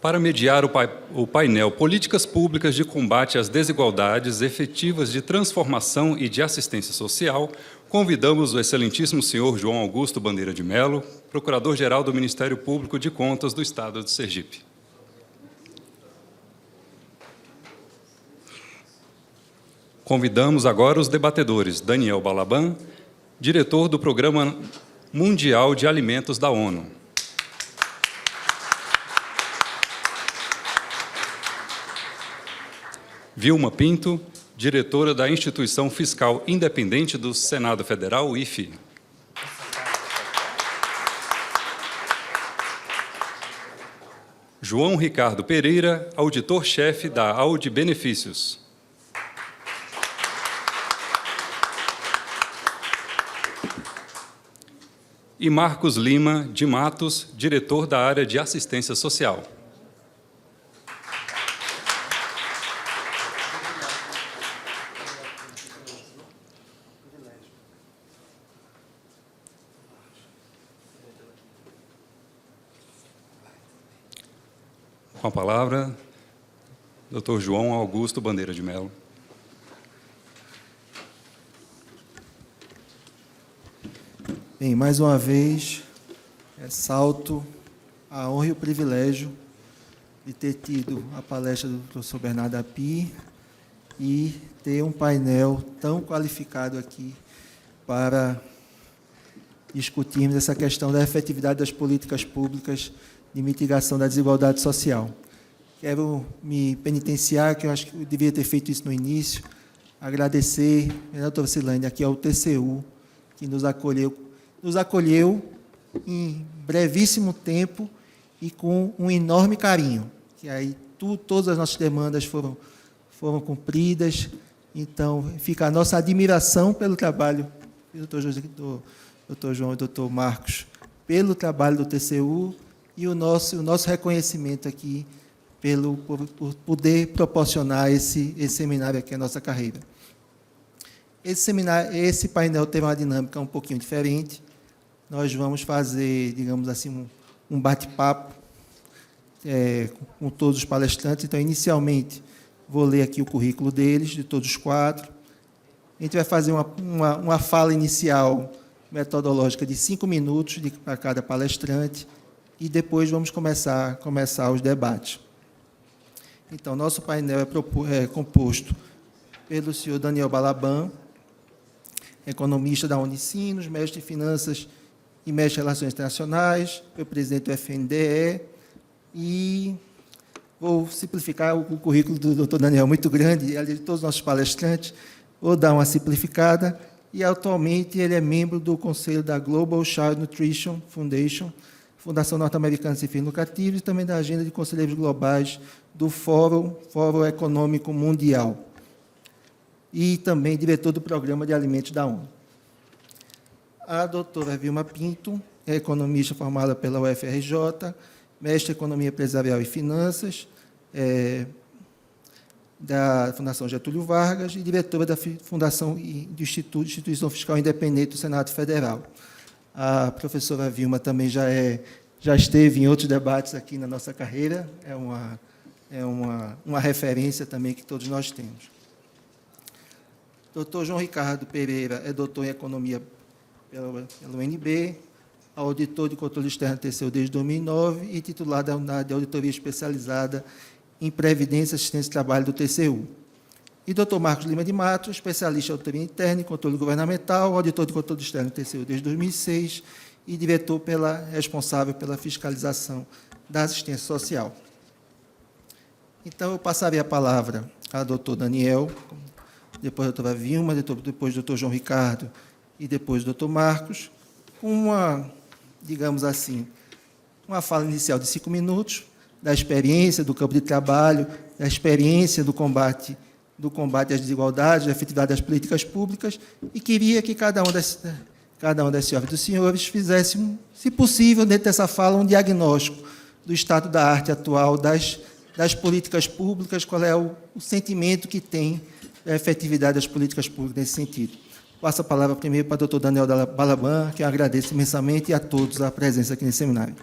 Para mediar o painel Políticas Públicas de Combate às Desigualdades Efetivas de Transformação e de Assistência Social, convidamos o excelentíssimo senhor João Augusto Bandeira de Mello, Procurador-Geral do Ministério Público de Contas do Estado de Sergipe. Convidamos agora os debatedores Daniel Balaban, diretor do Programa Mundial de Alimentos da ONU. Vilma Pinto, diretora da Instituição Fiscal Independente do Senado Federal, IFE. João Ricardo Pereira, auditor-chefe da Audi Benefícios. E Marcos Lima de Matos, diretor da área de Assistência Social. Com a palavra, Dr. João Augusto Bandeira de Mello. Bem, mais uma vez, ressalto a honra e o privilégio de ter tido a palestra do professor Bernardo Api e ter um painel tão qualificado aqui para discutirmos essa questão da efetividade das políticas públicas de mitigação da desigualdade social. Quero me penitenciar, que eu acho que eu devia ter feito isso no início, agradecer, doutora Silane, aqui ao TCU, que nos acolheu em brevíssimo tempo e com um enorme carinho, que aí todas as nossas demandas foram cumpridas. Então, fica a nossa admiração pelo trabalho do Dr. João e do Dr. Marcos, pelo trabalho do TCU, e o nosso reconhecimento aqui por poder proporcionar esse seminário aqui à nossa carreira. Esse painel tem uma dinâmica um pouquinho diferente. Nós vamos fazer, digamos assim, um bate-papo com todos os palestrantes. Então, inicialmente, vou ler aqui o currículo deles, de todos os quatro. A gente vai fazer uma fala inicial metodológica de 5 minutos para cada palestrante, e depois vamos começar os debates. Então, nosso painel é composto pelo senhor Daniel Balaban, economista da Unicinos, mestre em Finanças e mestre em Relações Internacionais, foi presidente do FNDE, e vou simplificar o currículo do doutor Daniel, muito grande, ali de todos os nossos palestrantes, vou dar uma simplificada, e atualmente ele é membro do conselho da Global Child Nutrition Foundation, Fundação Norte-Americana Sem Fins Lucrativos, e também da agenda de conselheiros globais do Fórum Econômico Mundial, e também diretor do Programa de Alimentos da ONU. A doutora Vilma Pinto é economista formada pela UFRJ, mestre em Economia Empresarial e Finanças, da Fundação Getúlio Vargas, e diretora da Fundação e do Instituição Fiscal Independente do Senado Federal. A professora Vilma também já esteve em outros debates aqui na nossa carreira, é uma referência também que todos nós temos. Dr. João Ricardo Pereira é doutor em Economia pela UNB, auditor de controle externo TCU desde 2009 e titular da unidade de auditoria especializada em Previdência, Assistência e Trabalho do TCU. E Dr. Marcos Lima de Matos, especialista em auditoria interna e controle governamental, auditor de controle externo do TCU desde 2006 e diretor responsável pela fiscalização da assistência social. Então, eu passarei a palavra ao doutor Daniel, depois a doutora Vilma, depois o doutor João Ricardo e depois o doutor Marcos, com digamos assim, uma fala inicial de 5 minutos, da experiência do campo de trabalho, da experiência do combate às desigualdades, da efetividade das políticas públicas, e queria que cada um das senhoras e dos senhores fizesse, se possível, dentro dessa fala, um diagnóstico do estado da arte atual, das políticas públicas, qual é o sentimento que tem a efetividade das políticas públicas nesse sentido. Passo a palavra primeiro para o doutor Daniel Balaban, que eu agradeço imensamente, e a todos a presença aqui nesse seminário.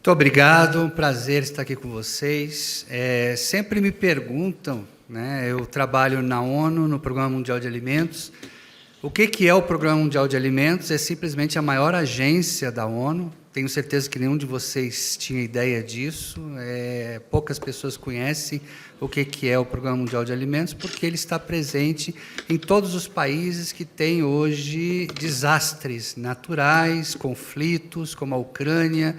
Muito obrigado, um prazer estar aqui com vocês. Sempre me perguntam, né, eu trabalho na ONU, no Programa Mundial de Alimentos. O que é o Programa Mundial de Alimentos? É simplesmente a maior agência da ONU. Tenho certeza que nenhum de vocês tinha ideia disso. Poucas pessoas conhecem o que é o Programa Mundial de Alimentos, porque ele está presente em todos os países que têm hoje desastres naturais, conflitos, como a Ucrânia.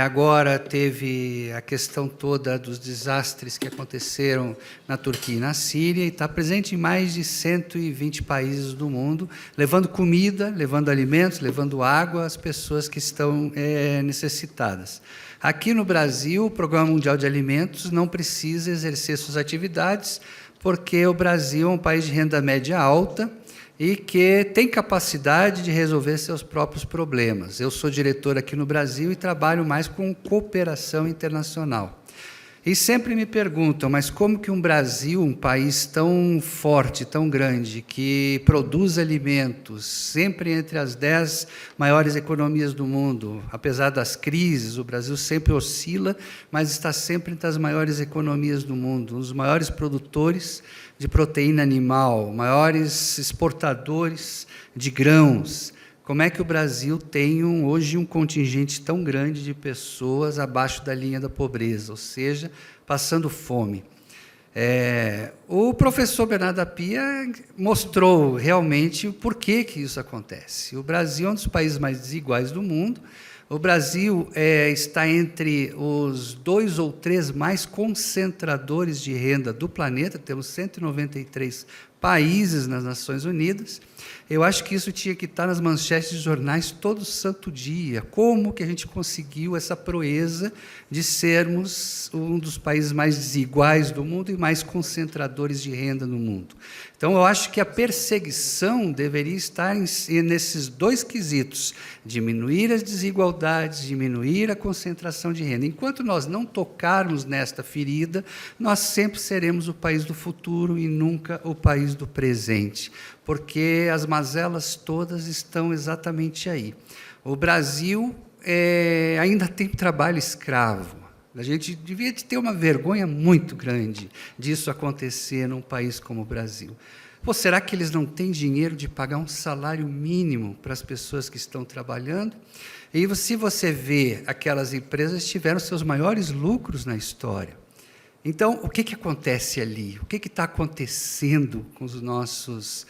Agora teve a questão toda dos desastres que aconteceram na Turquia e na Síria, e está presente em mais de 120 países do mundo, levando comida, levando alimentos, levando água às pessoas que estão necessitadas. Aqui no Brasil, o Programa Mundial de Alimentos não precisa exercer suas atividades, porque o Brasil é um país de renda média alta, e que tem capacidade de resolver seus próprios problemas. Eu sou diretor aqui no Brasil e trabalho mais com cooperação internacional. E sempre me perguntam, mas como que um Brasil, um país tão forte, tão grande, que produz alimentos, sempre entre as 10 maiores economias do mundo, apesar das crises, o Brasil sempre oscila, mas está sempre entre as maiores economias do mundo, um dos maiores produtores de proteína animal, maiores exportadores de grãos. Como é que o Brasil tem hoje um contingente tão grande de pessoas abaixo da linha da pobreza, ou seja, passando fome? O professor Bernardo Apia mostrou realmente o porquê que isso acontece. O Brasil é um dos países mais desiguais do mundo. O Brasil está entre os 2 ou 3 mais concentradores de renda do planeta, temos 193 países nas Nações Unidas. Eu acho que isso tinha que estar nas manchetes de jornais todo santo dia. Como que a gente conseguiu essa proeza de sermos um dos países mais desiguais do mundo e mais concentradores de renda no mundo? Então, eu acho que a perseguição deveria estar nesses 2 quesitos: diminuir as desigualdades, diminuir a concentração de renda. Enquanto nós não tocarmos nesta ferida, nós sempre seremos o país do futuro e nunca o país do presente, porque as mazelas todas estão exatamente aí. O Brasil ainda tem trabalho escravo. A gente devia ter uma vergonha muito grande disso acontecer num país como o Brasil. Será que eles não têm dinheiro de pagar um salário mínimo para as pessoas que estão trabalhando? E se você vê, aquelas empresas tiveram seus maiores lucros na história. Então, o que acontece ali? O que está acontecendo com os nossos,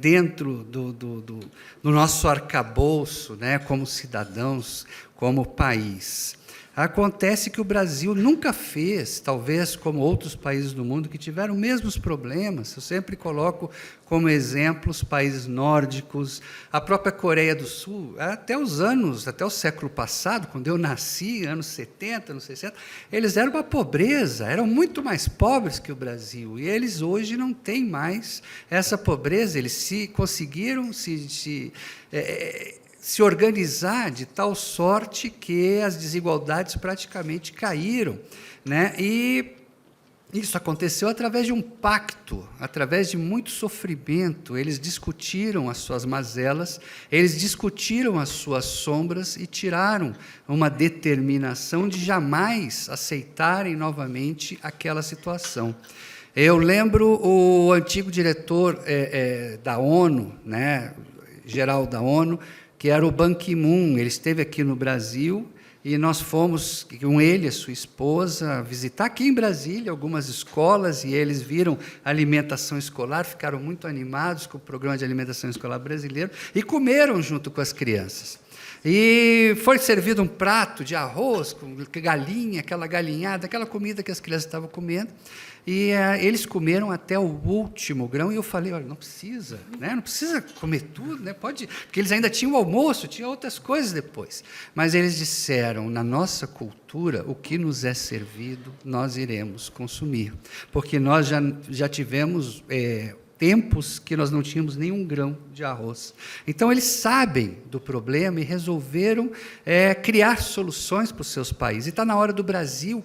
dentro do nosso arcabouço, como cidadãos, como país? Acontece que o Brasil nunca fez, talvez como outros países do mundo que tiveram os mesmos problemas. Eu sempre coloco como exemplo os países nórdicos, a própria Coreia do Sul, até o século passado, quando eu nasci, anos 70, anos 60, eles eram uma pobreza, eram muito mais pobres que o Brasil, e eles hoje não têm mais essa pobreza, eles conseguiram se organizar de tal sorte que as desigualdades praticamente caíram, E isso aconteceu através de um pacto, através de muito sofrimento. Eles discutiram as suas mazelas, eles discutiram as suas sombras e tiraram uma determinação de jamais aceitarem novamente aquela situação. Eu lembro o antigo diretor da ONU, geral da ONU, que era o Ban Ki-moon. Ele esteve aqui no Brasil e nós fomos com ele e a sua esposa visitar aqui em Brasília algumas escolas, e eles viram a alimentação escolar, ficaram muito animados com o programa de alimentação escolar brasileiro e comeram junto com as crianças. E foi servido um prato de arroz com galinha, aquela galinhada, aquela comida que as crianças estavam comendo, e eles comeram até o último grão, e eu falei, olha, não precisa comer tudo, pode, porque eles ainda tinham o almoço, tinha outras coisas depois. Mas eles disseram, na nossa cultura, o que nos é servido, nós iremos consumir, porque nós já tivemos tempos que nós não tínhamos nenhum grão de arroz. Então, eles sabem do problema e resolveram criar soluções para os seus países. E está na hora do Brasil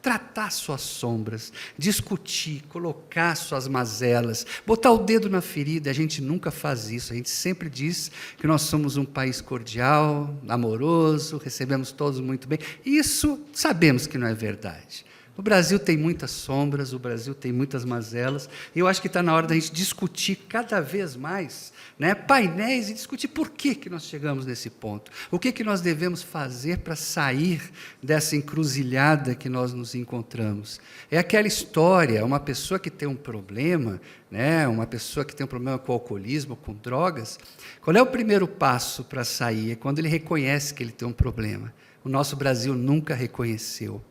tratar suas sombras, discutir, colocar suas mazelas, botar o dedo na ferida. A gente nunca faz isso, a gente sempre diz que nós somos um país cordial, amoroso, recebemos todos muito bem. Isso sabemos que não é verdade. O Brasil tem muitas sombras, o Brasil tem muitas mazelas, e eu acho que está na hora da gente discutir cada vez mais, né, painéis, e discutir por que nós chegamos nesse ponto, o que nós devemos fazer para sair dessa encruzilhada que nós nos encontramos. É aquela história, uma pessoa que tem um problema, né, uma pessoa que tem um problema com o alcoolismo, com drogas, qual é o primeiro passo para sair? É quando ele reconhece que ele tem um problema. O nosso Brasil nunca reconheceu.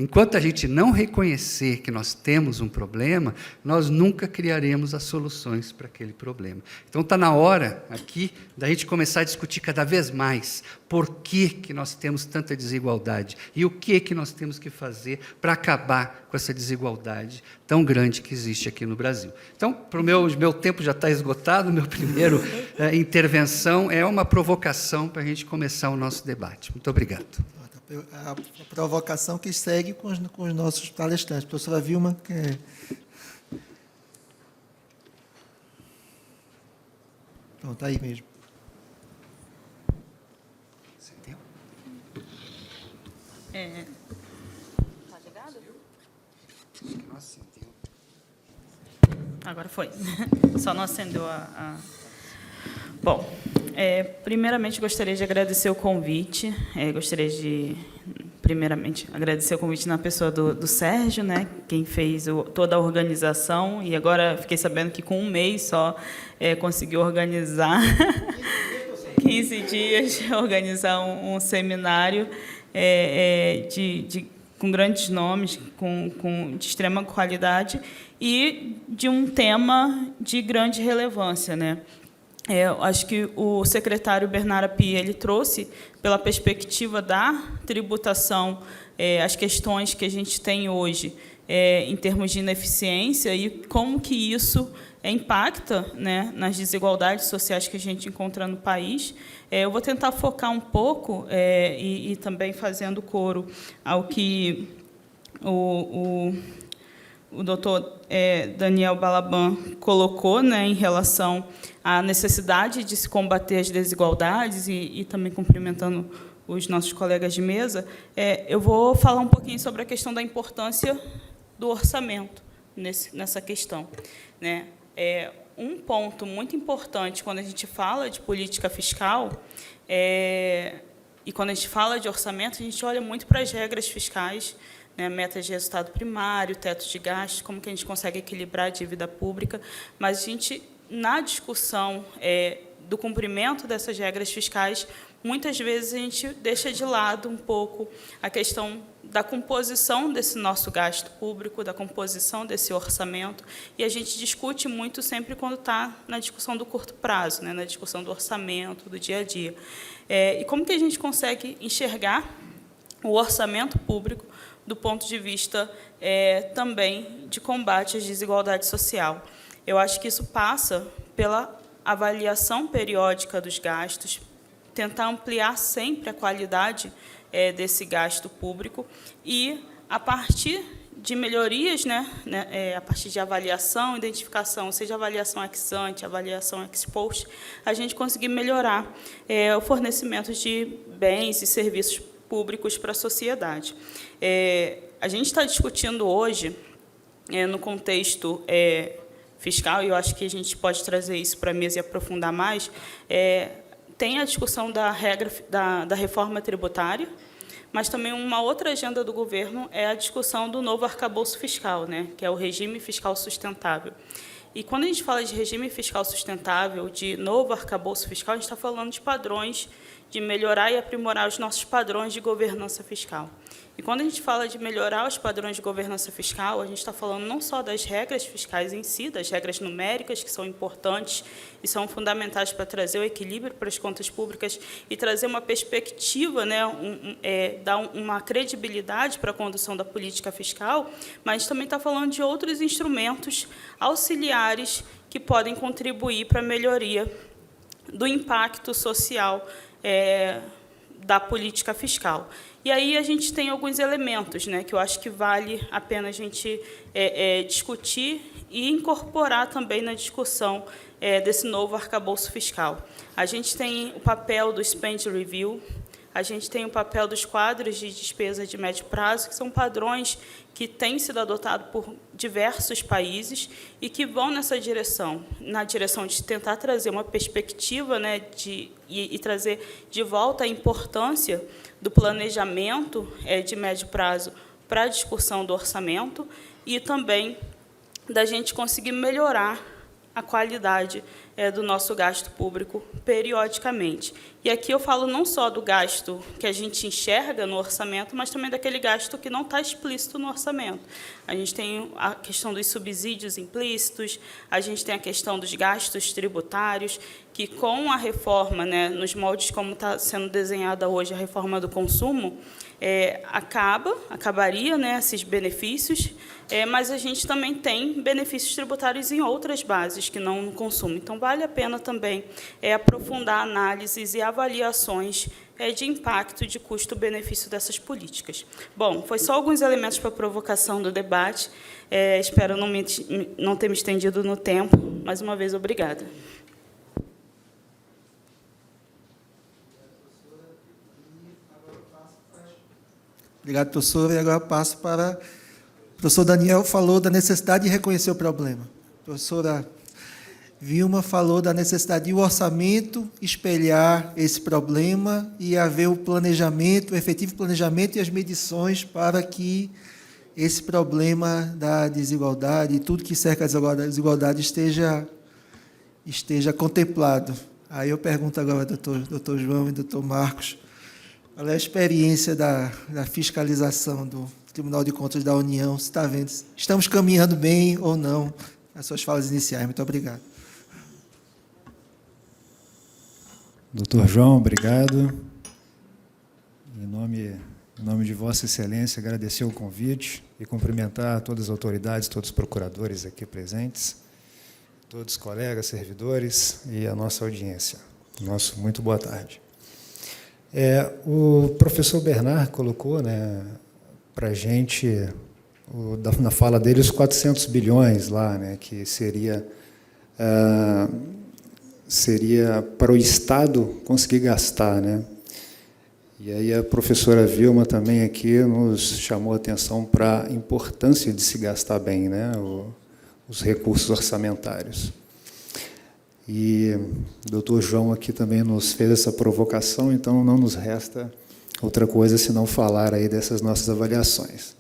Enquanto a gente não reconhecer que nós temos um problema, nós nunca criaremos as soluções para aquele problema. Então, está na hora, aqui, da gente começar a discutir cada vez mais por que nós temos tanta desigualdade e o que nós temos que fazer para acabar com essa desigualdade tão grande que existe aqui no Brasil. Então, o meu tempo já está esgotado, meu primeiro intervenção é uma provocação para a gente começar o nosso debate. Muito obrigado. A provocação que segue com os nossos palestrantes. Professora Vilma, Então, está aí mesmo. Tá ligado? Agora foi. Só não acendeu a... Bom, primeiramente, gostaria de agradecer o convite. Gostaria de, primeiramente, agradecer o convite na pessoa do Sérgio, né, quem fez toda a organização, e agora fiquei sabendo que com um mês só conseguiu organizar 15 dias, organizar um seminário com grandes nomes, de extrema qualidade, e de um tema de grande relevância, né? Eu acho que o secretário Bernard Api, ele trouxe, pela perspectiva da tributação, as questões que a gente tem hoje em termos de ineficiência e como que isso impacta, né, nas desigualdades sociais que a gente encontra no país. Eu vou tentar focar um pouco, e também fazendo coro ao que o doutor Daniel Balaban colocou, né, em relação à necessidade de se combater as desigualdades, e também cumprimentando os nossos colegas de mesa, eu vou falar um pouquinho sobre a questão da importância do orçamento nessa questão, né? Um ponto muito importante quando a gente fala de política fiscal, e quando a gente fala de orçamento, a gente olha muito para as regras fiscais, né, metas de resultado primário, teto de gastos, como que a gente consegue equilibrar a dívida pública, mas a gente, na discussão do cumprimento dessas regras fiscais, muitas vezes a gente deixa de lado um pouco a questão da composição desse nosso gasto público, da composição desse orçamento, e a gente discute muito sempre quando está na discussão do curto prazo, né, na discussão do orçamento, do dia a dia. E como que a gente consegue enxergar o orçamento público do ponto de vista também de combate à desigualdade social? Eu acho que isso passa pela avaliação periódica dos gastos, tentar ampliar sempre a qualidade desse gasto público e, a partir de melhorias, a partir de avaliação, identificação, seja avaliação ex ante, avaliação ex post, a gente conseguir melhorar o fornecimento de bens e serviços públicos para a sociedade. A gente está discutindo hoje, no contexto fiscal, e eu acho que a gente pode trazer isso para a mesa e aprofundar mais, tem a discussão da reforma tributária, mas também uma outra agenda do governo é a discussão do novo arcabouço fiscal, né, que é o regime fiscal sustentável. E quando a gente fala de regime fiscal sustentável, de novo arcabouço fiscal, a gente está falando de padrões, de melhorar e aprimorar os nossos padrões de governança fiscal. E quando a gente fala de melhorar os padrões de governança fiscal, a gente está falando não só das regras fiscais em si, das regras numéricas, que são importantes e são fundamentais para trazer o equilíbrio para as contas públicas e trazer uma perspectiva, né, dar uma credibilidade para a condução da política fiscal, mas a gente também está falando de outros instrumentos auxiliares que podem contribuir para a melhoria do impacto social da política fiscal. E aí a gente tem alguns elementos, né, que eu acho que vale a pena a gente discutir e incorporar também na discussão desse novo arcabouço fiscal. A gente tem o papel do Spend Review, a gente tem o papel dos quadros de despesa de médio prazo, que são padrões que têm sido adotados por diversos países e que vão nessa direção, na direção de tentar trazer uma perspectiva, né, e trazer de volta a importância do planejamento de médio prazo para a discussão do orçamento e também da gente conseguir melhorar a qualidade do nosso gasto público periodicamente. E aqui eu falo não só do gasto que a gente enxerga no orçamento, mas também daquele gasto que não está explícito no orçamento. A gente tem a questão dos subsídios implícitos, a gente tem a questão dos gastos tributários, que com a reforma, né, nos moldes como está sendo desenhada hoje a reforma do consumo, acabaria, né, esses benefícios, mas a gente também tem benefícios tributários em outras bases que não no consumo. Então, vale a pena também aprofundar análises e avaliações de impacto de custo-benefício dessas políticas. Bom, foi só alguns elementos para a provocação do debate. Espero não ter me estendido no tempo. Mais uma vez, obrigada. Obrigado, professor. E agora passo para... O professor Daniel falou da necessidade de reconhecer o problema. A professora Vilma falou da necessidade de o orçamento espelhar esse problema e haver o planejamento, o efetivo planejamento e as medições para que esse problema da desigualdade e tudo que cerca a desigualdade esteja contemplado. Aí eu pergunto agora ao doutor João e doutor Marcos, qual é a experiência da fiscalização do Tribunal de Contas da União? Se está vendo, estamos caminhando bem ou não? As suas falas iniciais. Muito obrigado. Doutor João, obrigado. Em nome de Vossa Excelência, agradecer o convite e cumprimentar todas as autoridades, todos os procuradores aqui presentes, todos os colegas, servidores e a nossa audiência. Nosso muito boa tarde. O professor Bernard colocou, né, para a gente, na fala dele, os 400 bilhões lá, né, que seria para o Estado conseguir gastar, né? E aí a professora Vilma também aqui nos chamou a atenção para a importância de se gastar bem, né, os recursos orçamentários. E o doutor João aqui também nos fez essa provocação, então não nos resta outra coisa senão falar aí dessas nossas avaliações.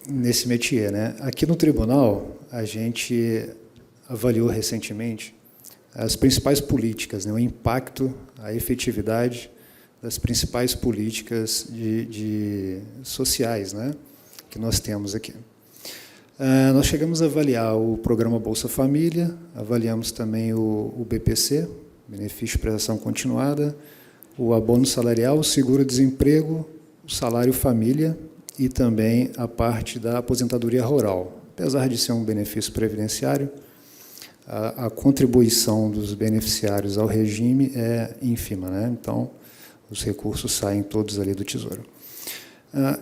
Nesse métier, né? Aqui no tribunal, a gente avaliou recentemente as principais políticas, né? O impacto, a efetividade das principais políticas sociais, né? Que nós temos aqui. Nós chegamos a avaliar o programa Bolsa Família, avaliamos também o BPC, Benefício de Prestação Continuada, o abono salarial, o seguro-desemprego, o salário família e também a parte da aposentadoria rural. Apesar de ser um benefício previdenciário, a contribuição dos beneficiários ao regime é ínfima, né? Então, os recursos saem todos ali do Tesouro.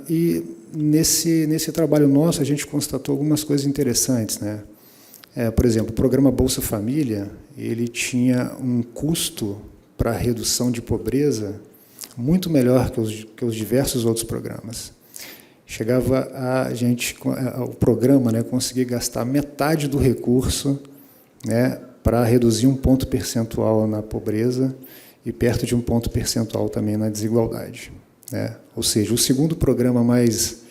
E nesse trabalho nosso, a gente constatou algumas coisas interessantes, né? Por exemplo, o programa Bolsa Família, ele tinha um custo para a redução de pobreza muito melhor que os diversos outros programas. Chegava o programa, né, conseguir gastar metade do recurso, né, para reduzir um ponto percentual na pobreza e perto de um ponto percentual também na desigualdade, né? Ou seja, o segundo programa mais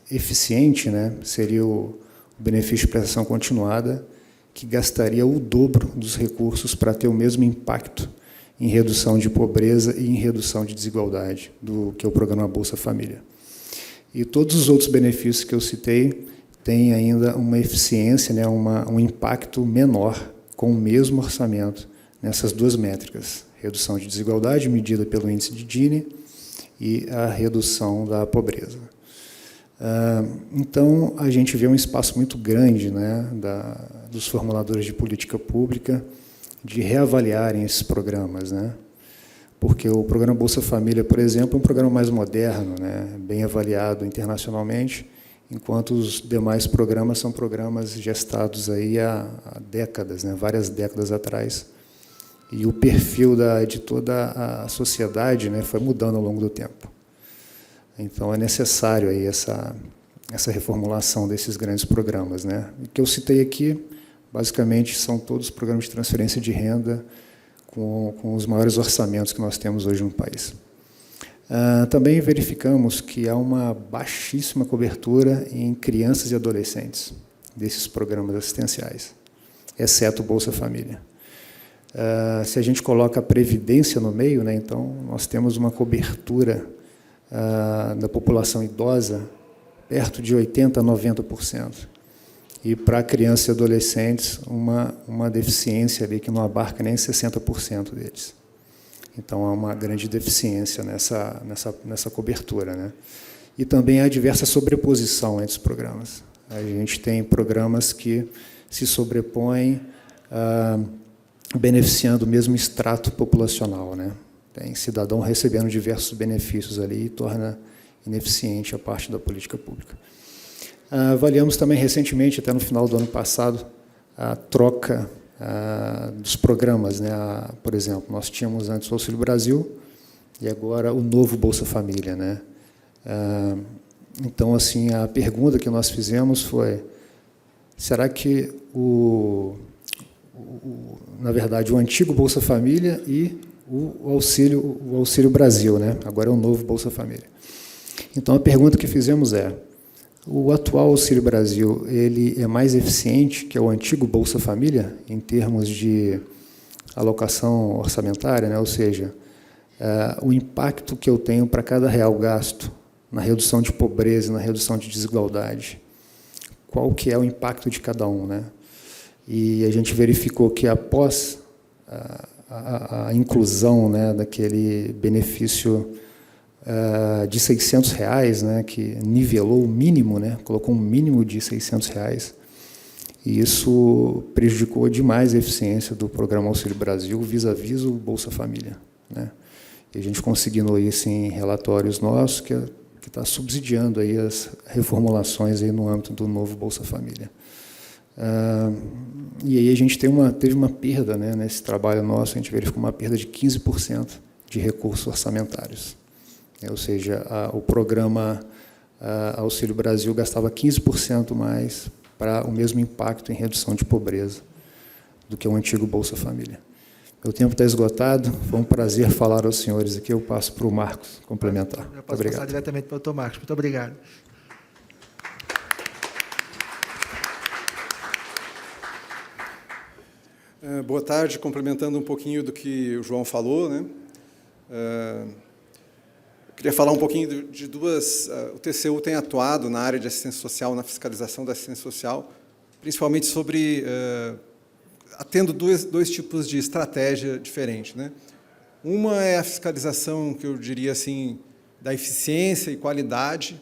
eficiente, né, seria o benefício de prestação continuada, que gastaria o dobro dos recursos para ter o mesmo impacto em redução de pobreza e em redução de desigualdade do que o programa Bolsa Família. E todos os outros benefícios que eu citei têm ainda uma eficiência, né, um impacto menor com o mesmo orçamento nessas duas métricas, redução de desigualdade medida pelo índice de Gini e a redução da pobreza. Então, a gente vê um espaço muito grande, né, dos formuladores de política pública de reavaliarem esses programas, né? porque o programa Bolsa Família, por exemplo, é um programa mais moderno, né, bem avaliado internacionalmente, enquanto os demais programas são programas gestados aí há décadas, né, várias décadas atrás, e o perfil de toda a sociedade, né, foi mudando ao longo do tempo. Então, é necessário aí essa reformulação desses grandes programas, né. O que eu citei aqui, basicamente, são todos programas de transferência de renda com os maiores orçamentos que nós temos hoje no país. Também verificamos que há uma baixíssima cobertura em crianças e adolescentes desses programas assistenciais, exceto o Bolsa Família. Se a gente coloca a Previdência no meio, né, então, nós temos uma cobertura da população idosa perto de 80% a 90%. E, para crianças e adolescentes, uma deficiência ali que não abarca nem 60% deles. Então, há uma grande deficiência nessa cobertura, né? E também há diversa sobreposição entre os programas. A gente tem programas que se sobrepõem beneficiando o mesmo extrato populacional, né? Tem cidadão recebendo diversos benefícios ali e torna ineficiente a parte da política pública. Avaliamos também recentemente, até no final do ano passado, a troca dos programas, né? Por exemplo, nós tínhamos antes o Auxílio Brasil e agora o novo Bolsa Família, né? Então, assim, a pergunta que nós fizemos foi: será que na verdade, o antigo Bolsa Família e o Auxílio Brasil, né? Agora é o novo Bolsa Família. Então, a pergunta que fizemos é: o atual Auxílio Brasil, ele é mais eficiente que o antigo Bolsa Família em termos de alocação orçamentária, né? Ou seja, o impacto que eu tenho para cada real gasto na redução de pobreza, na redução de desigualdade, qual que é o impacto de cada um, né? E a gente verificou que após a inclusão, né, daquele benefício de R$600, né, que nivelou o mínimo, né, colocou um mínimo de R$600, e isso prejudicou demais a eficiência do programa Auxílio Brasil vis-à-vis o Bolsa Família, né? E a gente conseguiu isso em relatórios nossos, que está subsidiando aí as reformulações aí no âmbito do novo Bolsa Família. E aí a gente teve uma perda, né, nesse trabalho nosso, a gente verificou uma perda de 15% de recursos orçamentários. Ou seja, o programa Auxílio Brasil gastava 15% mais para o mesmo impacto em redução de pobreza do que o antigo Bolsa Família. Meu tempo está esgotado, foi um prazer falar aos senhores aqui, eu passo para o Marcos complementar. Eu posso passar diretamente para o Dr. Marcos. Muito obrigado. Boa tarde, complementando um pouquinho do que o João falou, né? Queria falar um pouquinho de duas... O TCU tem atuado na área de assistência social, na fiscalização da assistência social, principalmente tendo dois tipos de estratégia diferente, né? Uma é a fiscalização, que eu diria assim, da eficiência e qualidade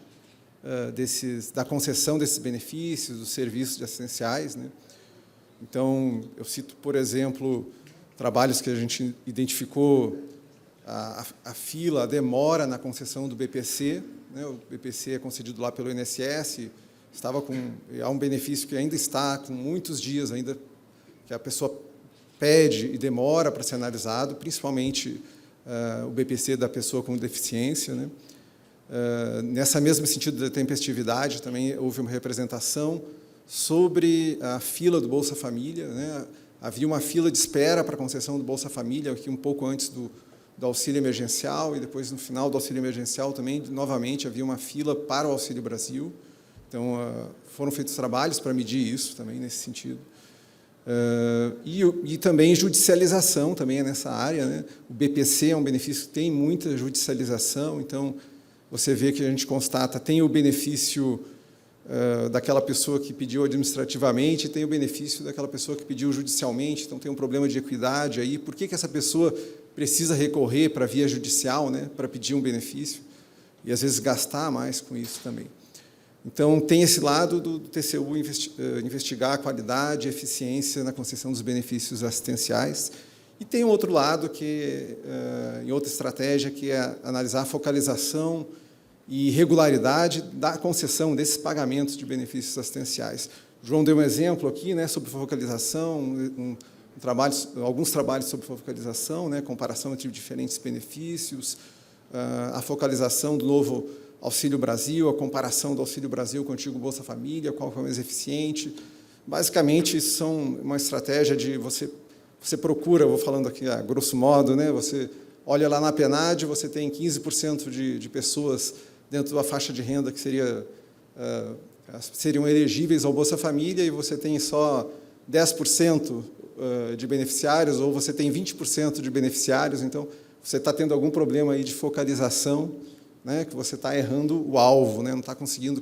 da concessão desses benefícios, dos serviços assistenciais, né? Então, eu cito, por exemplo, trabalhos que a gente identificou, a fila, a demora na concessão do BPC, né? O BPC é concedido lá pelo INSS, há um benefício que ainda está com muitos dias ainda, que a pessoa pede e demora para ser analisado, principalmente o BPC da pessoa com deficiência, né? Nessa mesmo sentido da tempestividade, também houve uma representação sobre a fila do Bolsa Família, né? Havia uma fila de espera para a concessão do Bolsa Família, aqui um pouco antes do auxílio emergencial, e depois, no final do auxílio emergencial, também, novamente, havia uma fila para o Auxílio Brasil. Então, foram feitos trabalhos para medir isso, também, nesse sentido. E também judicialização, também é nessa área, né? O BPC é um benefício que tem muita judicialização, então, você vê que a gente constata, tem o benefício daquela pessoa que pediu administrativamente, tem o benefício daquela pessoa que pediu judicialmente, então tem um problema de equidade aí. Por que essa pessoa precisa recorrer para a via judicial, né, para pedir um benefício, e às vezes gastar mais com isso também? Então, tem esse lado do TCU investigar a qualidade e eficiência na concessão dos benefícios assistenciais, E tem um outro lado, que em outra estratégia, que é analisar a focalização e regularidade da concessão desses pagamentos de benefícios assistenciais. O João deu um exemplo aqui, né, sobre focalização, alguns trabalhos sobre focalização, né, comparação entre diferentes benefícios, a focalização do novo Auxílio Brasil, a comparação do Auxílio Brasil com o antigo Bolsa Família, qual foi mais eficiente. Basicamente, isso são uma estratégia de você procura, vou falando aqui a grosso modo, né, você olha lá na PNAD, você tem 15% de pessoas dentro da faixa de renda que seriam elegíveis ao Bolsa Família, e você tem só 10% de beneficiários, ou você tem 20% de beneficiários. Então, você está tendo algum problema aí de focalização, né, que você está errando o alvo, né, não está conseguindo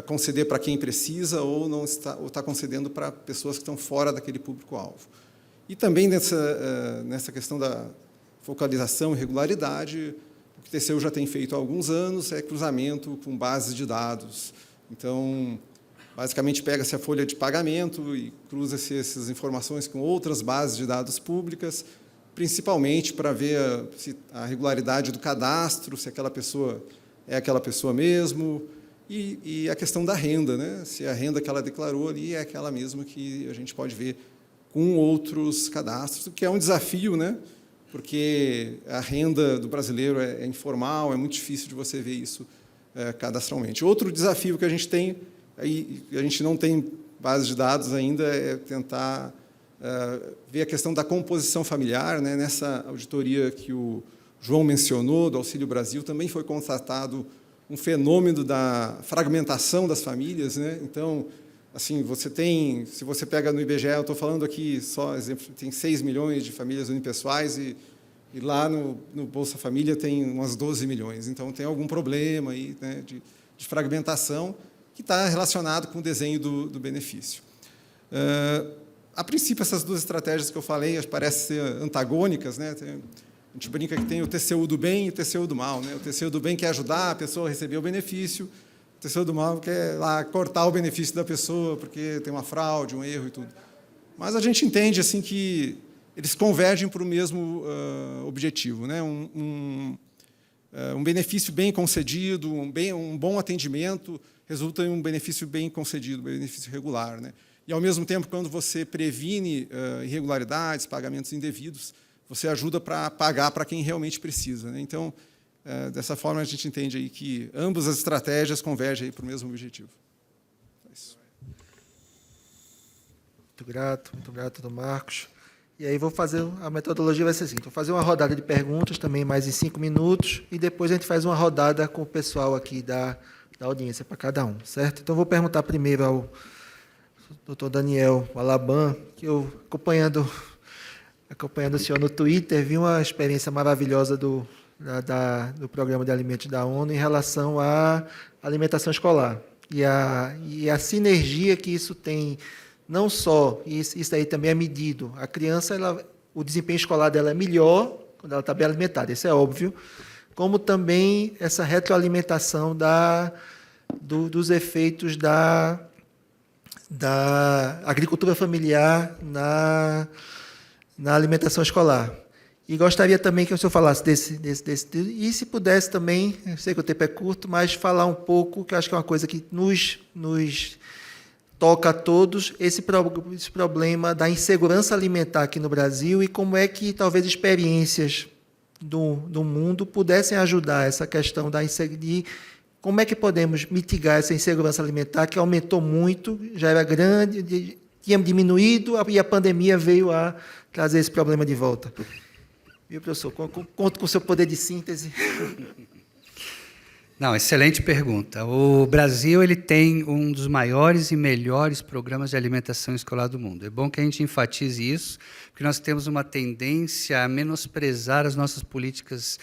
conceder para quem precisa, ou não está concedendo para pessoas que estão fora daquele público-alvo. E também nessa questão da focalização e regularidade, o que o TCU já tem feito há alguns anos é cruzamento com bases de dados. Então, basicamente, pega-se a folha de pagamento e cruza-se essas informações com outras bases de dados públicas, principalmente para ver a regularidade do cadastro, se aquela pessoa é aquela pessoa mesmo, e a questão da renda, né? Se a renda que ela declarou ali é aquela mesma que a gente pode ver com outros cadastros, o que é um desafio, né? Porque a renda do brasileiro é informal, é muito difícil de você ver isso cadastralmente. Outro desafio que a gente tem, aí a gente não tem base de dados ainda, é tentar ver a questão da composição familiar, né? Nessa auditoria que o João mencionou, do Auxílio Brasil, também foi constatado um fenômeno da fragmentação das famílias, né? Então, assim, se você pega no IBGE, eu estou falando aqui só exemplo, tem 6 milhões de famílias unipessoais e lá no Bolsa Família tem umas 12 milhões. Então, tem algum problema aí, né, de fragmentação que está relacionado com o desenho do benefício. A princípio, essas duas estratégias que eu falei parecem ser antagônicas, né? A gente brinca que tem o TCU do bem e o TCU do mal, né? O TCU do bem quer ajudar a pessoa a receber o benefício, o TCU do mal quer lá cortar o benefício da pessoa porque tem uma fraude, um erro e tudo. Mas a gente entende assim que eles convergem para o mesmo objetivo, né? Um benefício bem concedido, um bom atendimento resulta em um benefício bem concedido, um benefício regular, né? E, ao mesmo tempo, quando você previne irregularidades, pagamentos indevidos, você ajuda para pagar para quem realmente precisa, né? Então, dessa forma, a gente entende aí que ambas as estratégias convergem aí para o mesmo objetivo. É isso. Muito grato, doutor Marcos. E aí a metodologia vai ser assim, vou fazer uma rodada de perguntas também, mais em 5 minutos, e depois a gente faz uma rodada com o pessoal aqui da audiência para cada um, certo? Então, vou perguntar primeiro ao doutor Daniel Alaban, que eu, acompanhando o senhor no Twitter, vi uma experiência maravilhosa do Programa de Alimentos da ONU em relação à alimentação escolar e a sinergia que isso tem, não só, isso aí também é medido, a criança, o desempenho escolar dela é melhor quando ela está bem alimentada, isso é óbvio, como também essa retroalimentação dos efeitos da agricultura familiar na alimentação escolar. E gostaria também que o senhor falasse desse e se pudesse também, eu sei que o tempo é curto, mas falar um pouco, que eu acho que é uma coisa que nos toca a todos, esse problema da insegurança alimentar aqui no Brasil e como é que talvez experiências do mundo pudessem ajudar essa questão da insegurança. Como é que podemos mitigar essa insegurança alimentar que aumentou muito, já era grande, tinha diminuído e a pandemia veio a trazer esse problema de volta? Viu, professor? Conto com o seu poder de síntese. Não, excelente pergunta. O Brasil ele tem um dos maiores e melhores programas de alimentação escolar do mundo. É bom que a gente enfatize isso, porque nós temos uma tendência a menosprezar as nossas políticas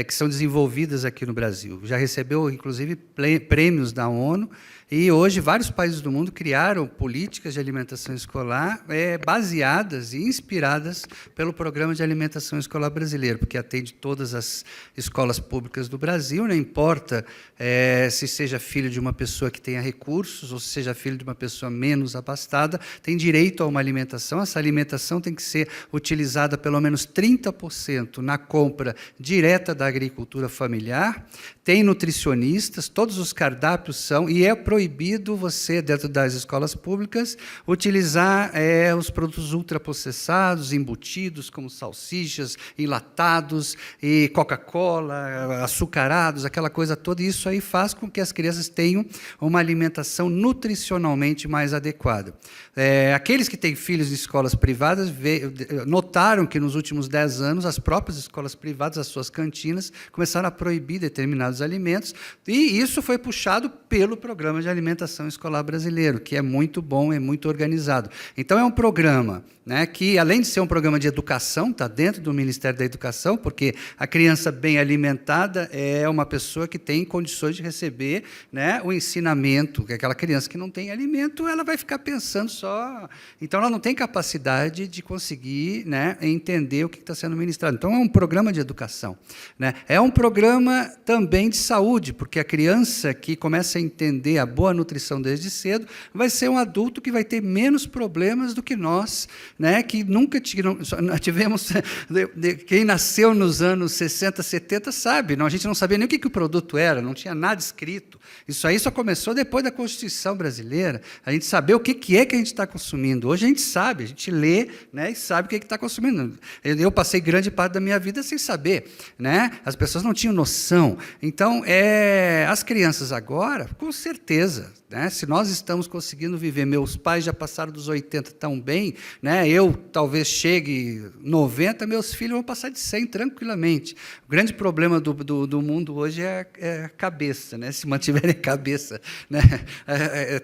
que são desenvolvidas aqui no Brasil. Já recebeu, inclusive, prêmios da ONU, e hoje vários países do mundo criaram políticas de alimentação escolar baseadas e inspiradas pelo Programa de Alimentação Escolar Brasileiro, porque atende todas as escolas públicas do Brasil, não importa se seja filho de uma pessoa que tenha recursos ou se seja filho de uma pessoa menos abastada, tem direito a uma alimentação. Essa alimentação tem que ser ser utilizada pelo menos 30% na compra direta da agricultura familiar. Tem nutricionistas, todos os cardápios são, e é proibido você, dentro das escolas públicas, utilizar os produtos ultraprocessados, embutidos, como salsichas, enlatados, e Coca-Cola, açucarados, aquela coisa toda. E isso aí faz com que as crianças tenham uma alimentação nutricionalmente mais adequada. Aqueles que têm filhos em escolas privadas notaram que, nos últimos 10 anos, as próprias escolas privadas, as suas cantinas, começaram a proibir determinados alimentos, e isso foi puxado pelo Programa de Alimentação Escolar Brasileiro, que é muito bom, é muito organizado. Então, é um programa, né, que, além de ser um programa de educação, está dentro do Ministério da Educação, porque a criança bem alimentada é uma pessoa que tem condições de receber, né, o ensinamento, que aquela criança que não tem alimento, ela vai ficar pensando só... Então, ela não tem capacidade de conseguir, né, entender o que está sendo ministrado. Então, é um programa de educação, né? É um programa também de saúde, porque a criança que começa a entender a boa nutrição desde cedo vai ser um adulto que vai ter menos problemas do que nós, né, que nunca tivemos... Quem nasceu nos anos 60, 70 sabe, a gente não sabia nem o que o produto era, não tinha nada escrito. Isso aí só começou depois da Constituição brasileira, a gente saber o que é que a gente está consumindo. Hoje a gente sabe, a gente lê, né, e sabe o que está consumindo. Eu passei grande parte da minha vida sem saber, né? As pessoas não tinham noção. Então, as crianças agora, com certeza, né, se nós estamos conseguindo viver, meus pais já passaram dos 80 tão bem, né, eu talvez chegue 90, meus filhos vão passar de 100 tranquilamente. O grande problema do mundo hoje é a cabeça, né? Se mantiverem a cabeça, né,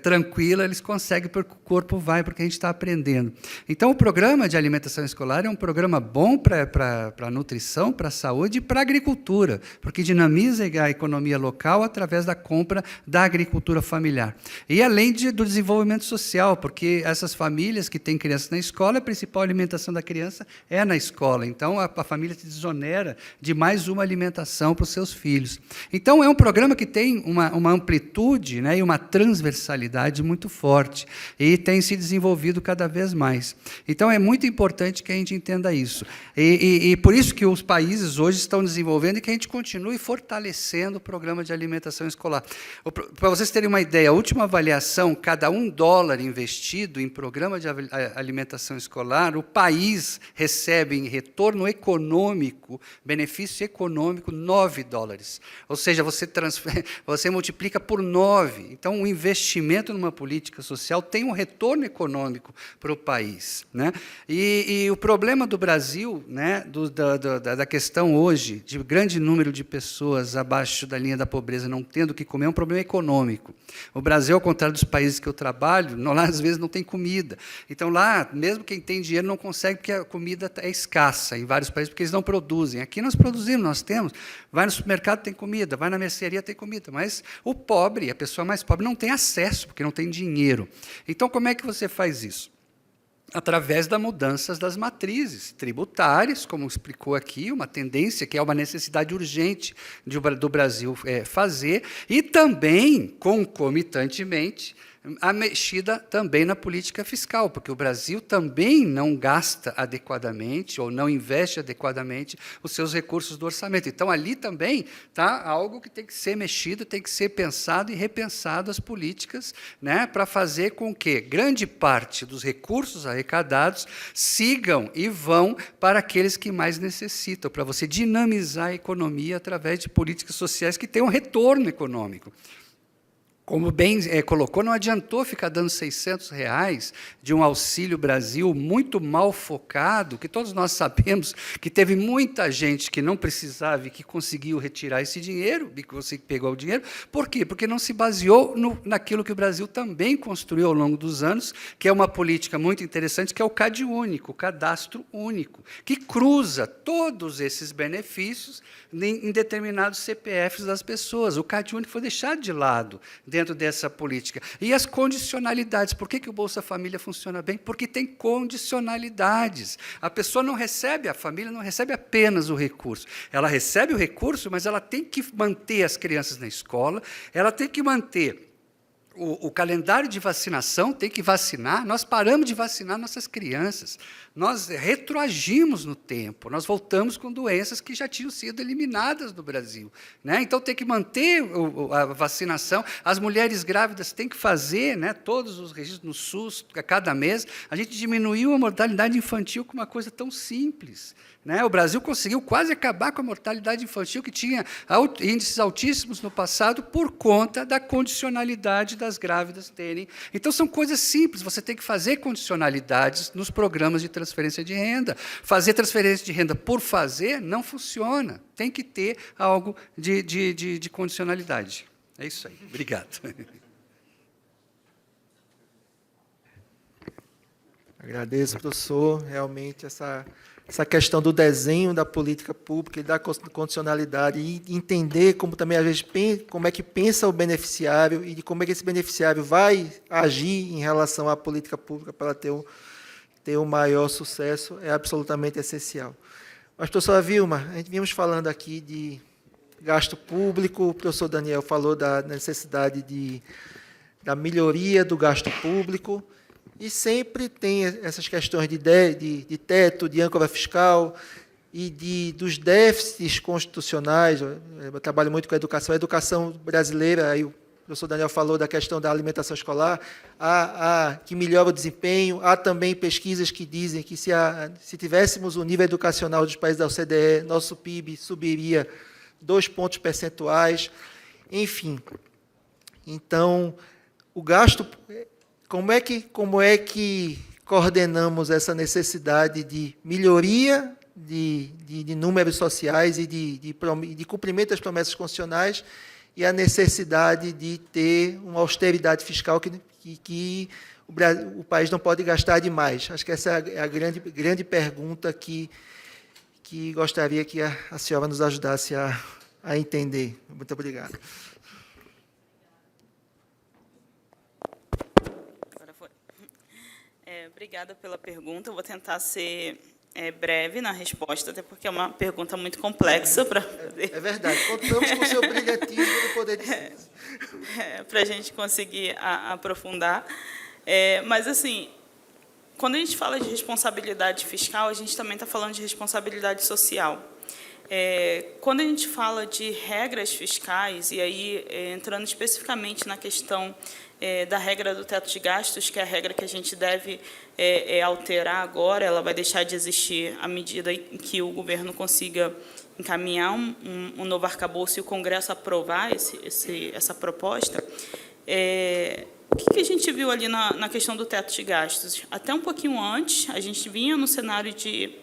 tranquila, eles conseguem, porque o corpo vai, porque a gente está aprendendo. Então, o programa de alimentação escolar é um programa bom para a nutrição, para a saúde e para a agricultura, porque dinamiza a economia local através da compra da agricultura familiar. E além do desenvolvimento social, porque essas famílias que têm crianças na escola, a principal alimentação da criança é na escola. Então, a família se desonera de mais uma alimentação para os seus filhos. Então, é um programa que tem uma amplitude, né, e uma transversalidade muito forte, e tem se desenvolvido cada vez mais. Então, é muito importante que a gente entenda isso. E por isso que os países hoje estão desenvolvendo e que a gente continue fortalecendo o programa de alimentação escolar. Para vocês terem uma ideia, a última avaliação, cada $1 investido em programa de alimentação escolar, o país recebe em retorno econômico, benefício econômico, $9. Ou seja, você multiplica por 9. Então, o investimento numa política social tem um retorno econômico para o país, né? E o problema do Brasil, né, da questão hoje, de grande número de pessoas abaixo da linha da pobreza não tendo o que comer, é um problema econômico. O Brasil, ao contrário dos países que eu trabalho, lá às vezes não tem comida. Então, lá, mesmo quem tem dinheiro não consegue, porque a comida é escassa em vários países, porque eles não produzem. Aqui nós produzimos, nós temos. Vai no supermercado, tem comida, vai na mercearia, tem comida. Mas o pobre, a pessoa mais pobre, não tem acesso, porque não tem dinheiro. Então, como é que você faz isso? Através das mudanças das matrizes tributárias, como explicou aqui, uma tendência que é uma necessidade urgente do Brasil fazer, e também, concomitantemente, a mexida também na política fiscal, porque o Brasil também não gasta adequadamente ou não investe adequadamente os seus recursos do orçamento. Então, ali também está algo que tem que ser mexido, tem que ser pensado e repensado as políticas, né, para fazer com que grande parte dos recursos arrecadados sigam e vão para aqueles que mais necessitam, para você dinamizar a economia através de políticas sociais que tenham retorno econômico. Como bem colocou, não adiantou ficar dando R$600 de um Auxílio Brasil muito mal focado, que todos nós sabemos que teve muita gente que não precisava e que conseguiu retirar esse dinheiro, e que pegou o dinheiro. Por quê? Porque não se baseou naquilo que o Brasil também construiu ao longo dos anos, que é uma política muito interessante, que é o CAD único, o cadastro único, que cruza todos esses benefícios em determinados CPFs das pessoas. O CAD único foi deixado de lado dentro dessa política. E as condicionalidades. Por que o Bolsa Família funciona bem? Porque tem condicionalidades. A pessoa não recebe, a família não recebe apenas o recurso. Ela recebe o recurso, mas ela tem que manter as crianças na escola, ela tem que manter o calendário de vacinação tem que vacinar, nós paramos de vacinar nossas crianças, nós retroagimos no tempo, nós voltamos com doenças que já tinham sido eliminadas do Brasil, né? Então, tem que manter a vacinação, as mulheres grávidas têm que fazer, né, todos os registros no SUS a cada mês. A gente diminuiu a mortalidade infantil com uma coisa tão simples, né? O Brasil conseguiu quase acabar com a mortalidade infantil, que tinha índices altíssimos no passado, por conta da condicionalidade das grávidas terem. Então, são coisas simples, você tem que fazer condicionalidades nos programas de transferência de renda. Fazer transferência de renda por fazer não funciona, tem que ter algo de condicionalidade. É isso aí, obrigado. Agradeço, professor. Realmente, essa questão do desenho da política pública e da condicionalidade, e entender como também, às vezes, como é que pensa o beneficiário e de como é que esse beneficiário vai agir em relação à política pública para ter um maior sucesso, é absolutamente essencial. Mas, professora Vilma, a gente vimos falando aqui de gasto público, o professor Daniel falou da necessidade da melhoria do gasto público, e sempre tem essas questões de teto, de âncora fiscal e dos déficits constitucionais. Eu trabalho muito com a educação brasileira, aí o professor Daniel falou da questão da alimentação escolar, que melhora o desempenho. Há também pesquisas que dizem que se tivéssemos o nível educacional dos países da OCDE, nosso PIB subiria 2 pontos percentuais. Enfim, então, o gasto... Como é que coordenamos essa necessidade de melhoria de números sociais e de cumprimento das promessas constitucionais e a necessidade de ter uma austeridade fiscal que o país não pode gastar demais? Acho que essa é a grande pergunta que gostaria que a senhora nos ajudasse a entender. Muito obrigado. Obrigada pela pergunta. Eu vou tentar ser breve na resposta, até porque é uma pergunta muito complexa para poder... É verdade. Contamos com o seu brilhantismo no poder de síntese. Para a gente conseguir aprofundar. Mas, assim, quando a gente fala de responsabilidade fiscal, a gente também está falando de responsabilidade social. Quando a gente fala de regras fiscais, e aí entrando especificamente na questão da regra do teto de gastos, que é a regra que a gente deve alterar agora, ela vai deixar de existir à medida em que o governo consiga encaminhar um novo arcabouço e o Congresso aprovar essa proposta. O que a gente viu ali na questão do teto de gastos? Até um pouquinho antes, a gente vinha no cenário de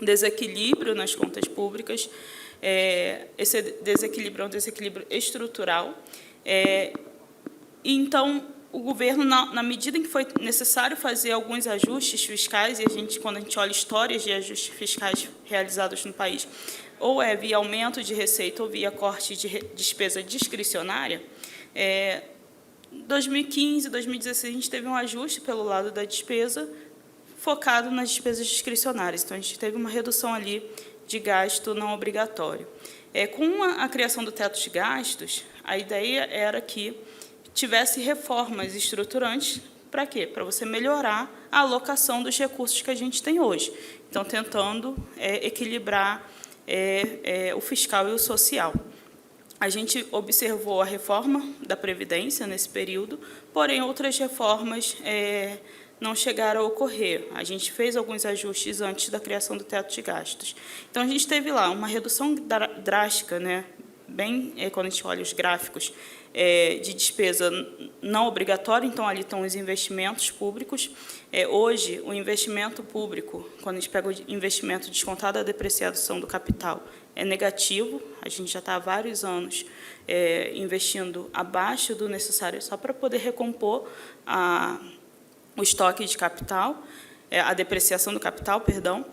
desequilíbrio nas contas públicas. Esse desequilíbrio é um desequilíbrio estrutural. Então, o governo, na medida em que foi necessário fazer alguns ajustes fiscais, e quando a gente olha histórias de ajustes fiscais realizados no país, ou via aumento de receita ou via corte de despesa discricionária, 2015, 2016, a gente teve um ajuste pelo lado da despesa, focado nas despesas discricionárias. Então, a gente teve uma redução ali de gasto não obrigatório. Com a criação do teto de gastos, a ideia era que tivesse reformas estruturantes. Para quê? Para você melhorar a alocação dos recursos que a gente tem hoje. Então, tentando equilibrar o fiscal e o social. A gente observou a reforma da Previdência nesse período, porém, outras reformas não chegaram a ocorrer. A gente fez alguns ajustes antes da criação do teto de gastos. Então, a gente teve lá uma redução drástica, né? Quando a gente olha os gráficos, de despesa não obrigatória, então, ali estão os investimentos públicos. Hoje, o investimento público, quando a gente pega o investimento descontado da depreciação do capital, é negativo. A gente já está há vários anos investindo abaixo do necessário só para poder recompor o estoque de capital, a depreciação do capital, perdão,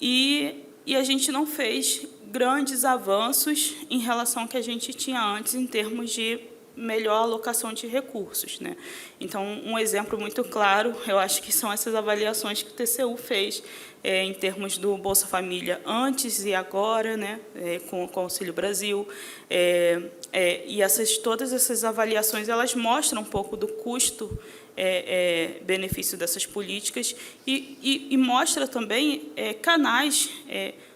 e a gente não fez grandes avanços em relação ao que a gente tinha antes em termos de melhor alocação de recursos, né? Então, um exemplo muito claro, eu acho que são essas avaliações que o TCU fez em termos do Bolsa Família antes e agora, né, com o Auxílio Brasil, e todas essas avaliações elas mostram um pouco do custo benefício dessas políticas e mostra também canais,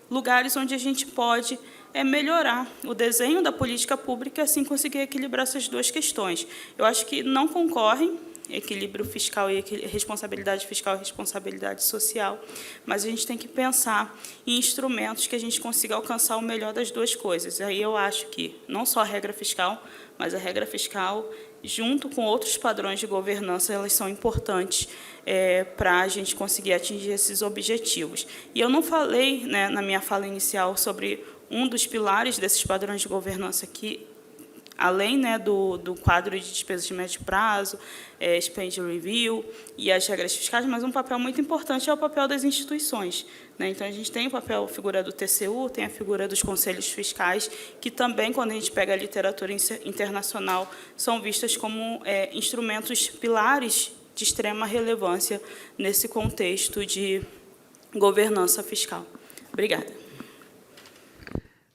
lugares onde a gente pode melhorar o desenho da política pública e assim conseguir equilibrar essas duas questões. Eu acho que não concorrem, equilíbrio fiscal e responsabilidade fiscal e responsabilidade social, mas a gente tem que pensar em instrumentos que a gente consiga alcançar o melhor das duas coisas. Aí eu acho que não só a regra fiscal, mas a regra fiscal, junto com outros padrões de governança, elas são importantes para a gente conseguir atingir esses objetivos. E eu não falei, né, na minha fala inicial sobre um dos pilares desses padrões de governança aqui, além, né, do quadro de despesas de médio prazo, Spend Review e as regras fiscais, mas um papel muito importante é o papel das instituições, né? Então, a gente tem a figura do TCU, tem a figura dos conselhos fiscais, que também, quando a gente pega a literatura internacional, são vistas como instrumentos pilares de extrema relevância nesse contexto de governança fiscal. Obrigada.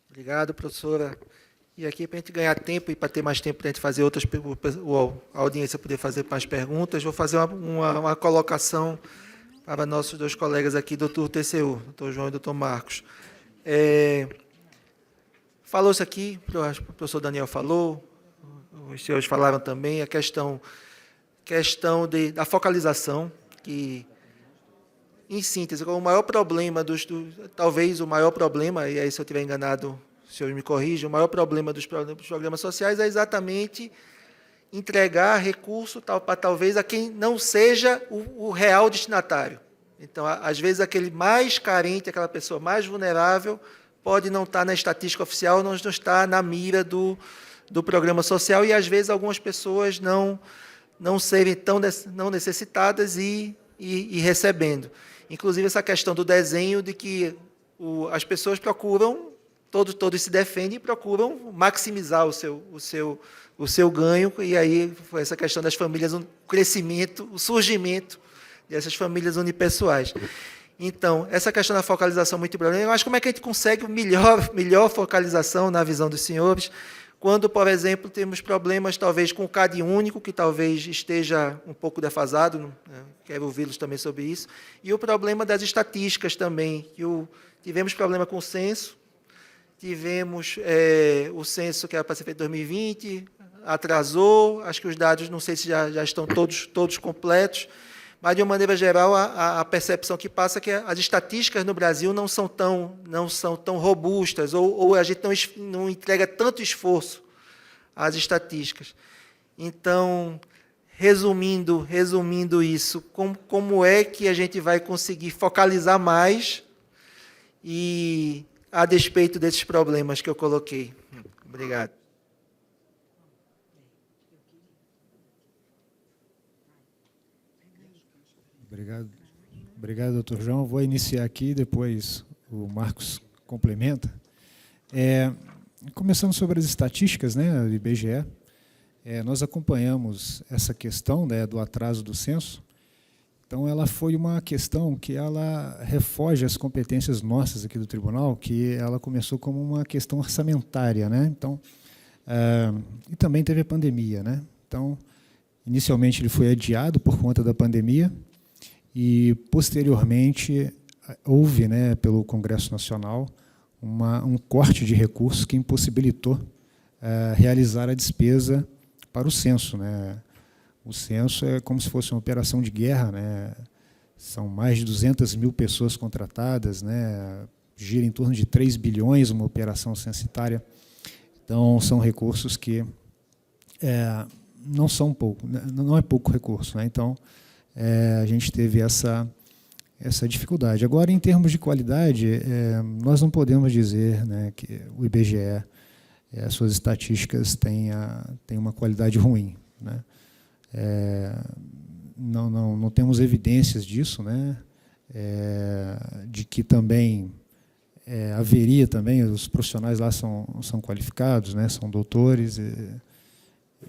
Obrigado, professora. E aqui, para a gente ganhar tempo e para ter mais tempo para a gente fazer outras perguntas, a audiência poder fazer mais perguntas, vou fazer uma colocação para nossos dois colegas aqui, doutor TCU, doutor João e doutor Marcos. Falou-se aqui, o professor Daniel falou, os senhores falaram também, a questão da focalização, que, em síntese, o maior problema talvez o maior problema, e aí se eu estiver enganado, o senhor me corrija, o maior problema dos programas sociais é exatamente entregar recurso para talvez a quem não seja o real destinatário. Então, às vezes, aquele mais carente, aquela pessoa mais vulnerável, pode não estar na estatística oficial, não estar na mira do programa social, e, às vezes, algumas pessoas não serem não necessitadas e recebendo. Inclusive, essa questão do desenho de que as pessoas procuram, todos se defendem e procuram maximizar o seu ganho, e aí foi essa questão das famílias, o crescimento, o surgimento dessas famílias unipessoais. Então, essa questão da focalização é muito importante. Eu acho como é que a gente consegue melhor focalização na visão dos senhores, quando, por exemplo, temos problemas, talvez, com o CAD único, que talvez esteja um pouco defasado, né? Quero ouvi-los também sobre isso, e o problema das estatísticas também, que tivemos problema com o censo, tivemos o censo que era para ser feito em 2020, atrasou, acho que os dados, não sei se já estão todos completos, mas, de uma maneira geral, a percepção que passa é que as estatísticas no Brasil não são tão robustas, ou a gente não entrega tanto esforço às estatísticas. Então, resumindo isso, como é que a gente vai conseguir focalizar mais e a despeito desses problemas que eu coloquei? Obrigado. Obrigado, doutor João. Vou iniciar aqui, depois o Marcos complementa. Começando sobre as estatísticas, né, do IBGE, nós acompanhamos essa questão, né, do atraso do censo. Então, ela foi uma questão que ela refoge as competências nossas aqui do tribunal, que ela começou como uma questão orçamentária, né? Então, e também teve a pandemia, né? Então, inicialmente ele foi adiado por conta da pandemia, e, posteriormente, houve, né, pelo Congresso Nacional, um corte de recursos que impossibilitou realizar a despesa para o censo, né? O censo é como se fosse uma operação de guerra, né? São mais de 200 mil pessoas contratadas, né? Gira em torno de 3 bilhões uma operação censitária. Então, são recursos que não são pouco, não é pouco recurso, né? Então, a gente teve essa dificuldade. Agora, em termos de qualidade, nós não podemos dizer, né, que o IBGE, as suas estatísticas têm uma qualidade ruim, né? Não temos evidências disso, né? De que também haveria também, os profissionais lá são qualificados, né? São doutores,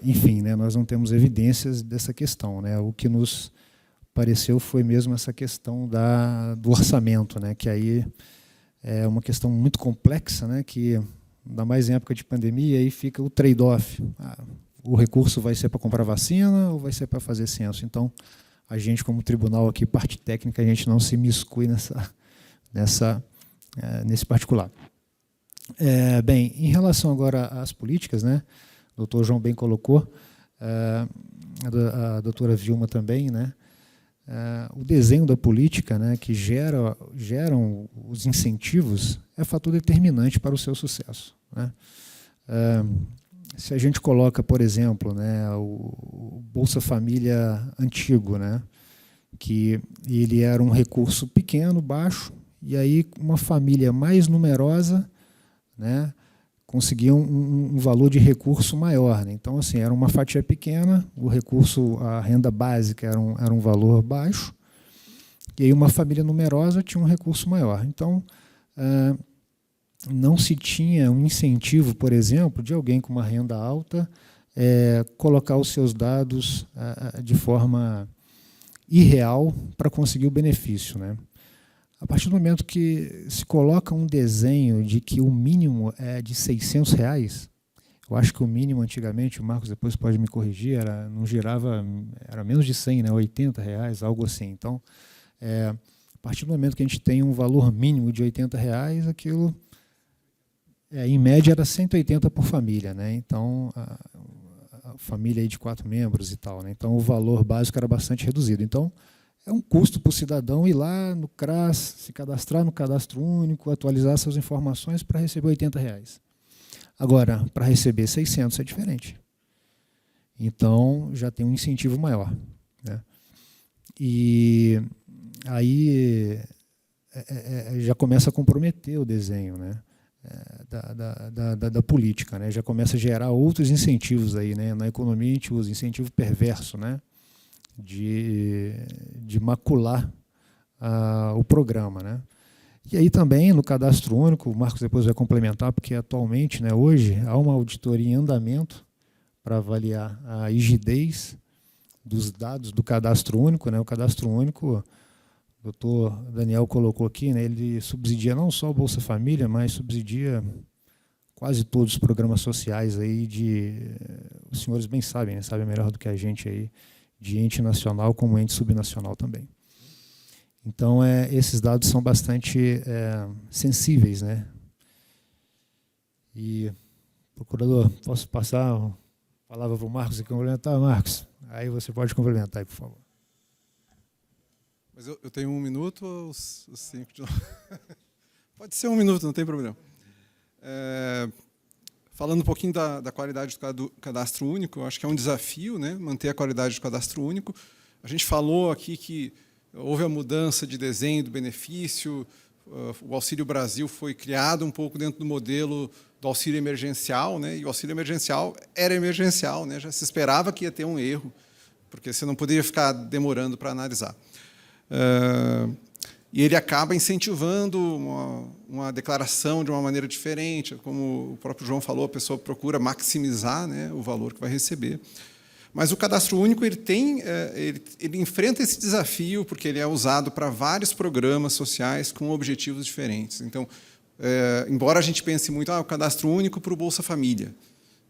enfim, né, nós não temos evidências dessa questão, né? O que nos pareceu foi mesmo essa questão do orçamento, né, que aí é uma questão muito complexa, né, que, ainda mais em época de pandemia, aí fica o trade-off. O recurso vai ser para comprar vacina ou vai ser para fazer censo? Então, a gente, como tribunal aqui, parte técnica, a gente não se miscui nesse particular. Bem, em relação agora às políticas, né, o doutor João bem colocou, a doutora Vilma também, né, o desenho da política, né, que geram os incentivos é fator determinante para o seu sucesso, né. Se a gente coloca, por exemplo, né, o Bolsa Família antigo, né, que ele era um recurso pequeno, baixo, e aí uma família mais numerosa, né, conseguia um valor de recurso maior, né? Então, assim, era uma fatia pequena, o recurso, a renda básica era um valor baixo, e aí uma família numerosa tinha um recurso maior. Então, não se tinha um incentivo, por exemplo, de alguém com uma renda alta colocar os seus dados de forma irreal para conseguir o benefício, né? A partir do momento que se coloca um desenho de que o mínimo é de R$600, eu acho que o mínimo antigamente, o Marcos depois pode me corrigir, não girava, era menos de 100, né, R$80, algo assim. Então, a partir do momento que a gente tem um valor mínimo de R$80, aquilo, em média, era 180 por família, né? Então, a família aí de 4 membros e tal, né? Então, o valor básico era bastante reduzido. Então, é um custo para o cidadão ir lá no CRAS, se cadastrar no cadastro único, atualizar suas informações para receber R$80. Agora, para receber 600 é diferente. Então, já tem um incentivo maior, né? E aí já começa a comprometer o desenho, né, da política, né? Já começa a gerar outros incentivos aí, né? Na economia a gente usa incentivo perverso, né, de macular o programa, né? E aí também no cadastro único, o Marcos depois vai complementar, porque atualmente, né, hoje, há uma auditoria em andamento para avaliar a rigidez dos dados do cadastro único, né? O cadastro único, o doutor Daniel colocou aqui, né, ele subsidia não só o Bolsa Família, mas subsidia quase todos os programas sociais aí os senhores bem sabem, né, sabem melhor do que a gente aí, de ente nacional como ente subnacional também. Então, esses dados são bastante sensíveis, né? E, procurador, posso passar a palavra para o Marcos e complementar? Marcos, aí você pode complementar, aí, por favor. Mas eu tenho 1 minuto ou os 5 de novo? Pode ser 1 minuto, não tem problema. Falando um pouquinho da qualidade do cadastro único, eu acho que é um desafio, né, manter a qualidade do cadastro único. A gente falou aqui que houve a mudança de desenho do benefício, o Auxílio Brasil foi criado um pouco dentro do modelo do auxílio emergencial, né, e o auxílio emergencial era emergencial, né, já se esperava que ia ter um erro, porque você não poderia ficar demorando para analisar. E ele acaba incentivando uma declaração de uma maneira diferente, como o próprio João falou, a pessoa procura maximizar, né, o valor que vai receber. Mas o cadastro único ele enfrenta esse desafio porque ele é usado para vários programas sociais com objetivos diferentes. Então, embora a gente pense muito, o cadastro único para o Bolsa Família,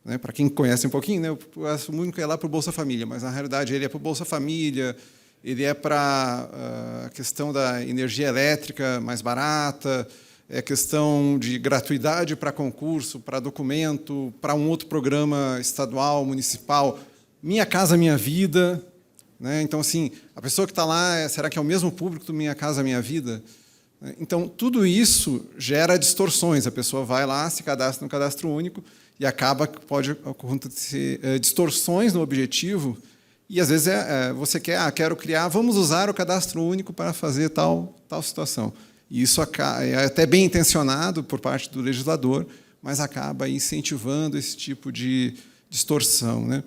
né, para quem conhece um pouquinho, né, o cadastro único é lá para o Bolsa Família, mas na realidade ele é para o Bolsa Família, ele é para a questão da energia elétrica mais barata, é questão de gratuidade para concurso, para documento, para um outro programa estadual, municipal, Minha Casa Minha Vida, né? Então, assim, a pessoa que está lá, será que é o mesmo público do Minha Casa Minha Vida? Então, tudo isso gera distorções. A pessoa vai lá, se cadastra no cadastro único e pode acontecer distorções no objetivo. E, às vezes, você quero criar, vamos usar o cadastro único para fazer tal situação. E isso é até bem intencionado por parte do legislador, mas acaba incentivando esse tipo de distorção, né?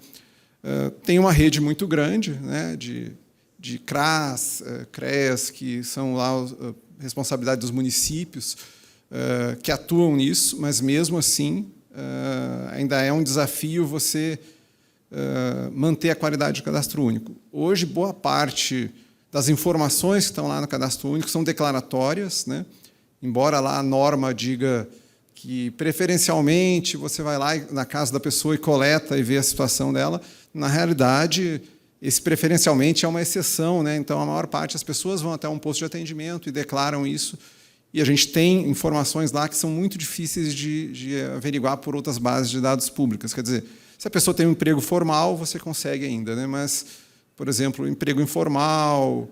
Tem uma rede muito grande, né, de CRAS, CREAS, que são lá a responsabilidade dos municípios, que atuam nisso, mas, mesmo assim, ainda é um desafio você manter a qualidade do cadastro único. Hoje, boa parte das informações que estão lá no cadastro único são declaratórias, né? Embora lá a norma diga que, preferencialmente, você vai lá na casa da pessoa e coleta e vê a situação dela, na realidade, esse preferencialmente é uma exceção, né? Então, a maior parte das pessoas vão até um posto de atendimento e declaram isso, e a gente tem informações lá que são muito difíceis de averiguar por outras bases de dados públicas. Quer dizer, se a pessoa tem um emprego formal, você consegue ainda, né? Mas, por exemplo, o emprego informal,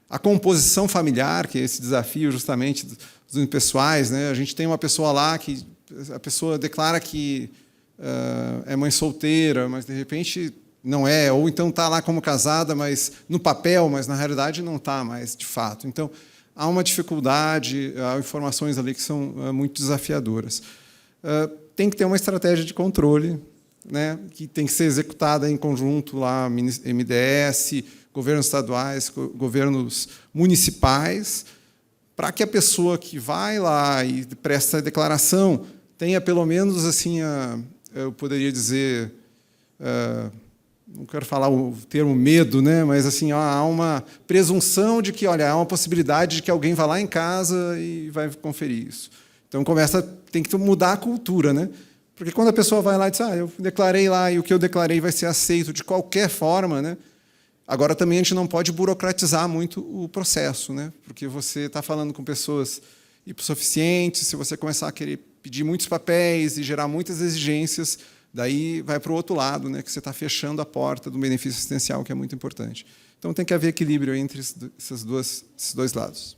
a composição familiar, que é esse desafio justamente dos unipessoais, né? A gente tem uma pessoa lá que a pessoa declara que é mãe solteira, mas de repente não é, ou então está lá como casada, mas no papel, mas na realidade não está mais de fato. Então, há uma dificuldade, há informações ali que são muito desafiadoras. Tem que ter uma estratégia de controle, né, que tem que ser executada em conjunto lá, MDS, governos estaduais, governos municipais, para que a pessoa que vai lá e presta a declaração tenha pelo menos, assim, eu poderia dizer, não quero falar o termo medo, né, mas assim, há uma presunção de que, olha, há uma possibilidade de que alguém vá lá em casa e vai conferir isso. Então tem que mudar a cultura, né? Porque quando a pessoa vai lá e diz, eu declarei lá e o que eu declarei vai ser aceito de qualquer forma, né? Agora também a gente não pode burocratizar muito o processo, né? Porque você está falando com pessoas hipossuficientes, se você começar a querer pedir muitos papéis e gerar muitas exigências, daí vai para o outro lado, né, que você está fechando a porta do benefício assistencial, que é muito importante. Então, tem que haver equilíbrio entre esses dois lados.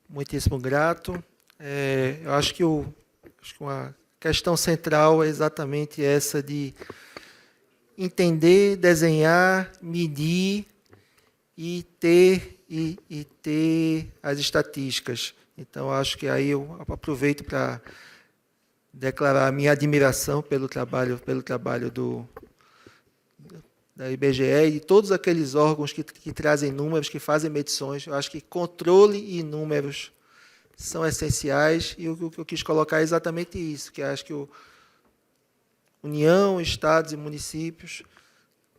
Muitíssimo grato. Eu acho que uma questão central é exatamente essa de entender, desenhar, medir e ter as estatísticas. Então, acho que aí eu aproveito para declarar a minha admiração pelo trabalho da IBGE e de todos aqueles órgãos que trazem números, que fazem medições. Eu acho que controle e números são essenciais, e o que eu quis colocar é exatamente isso, que acho que União, Estados e municípios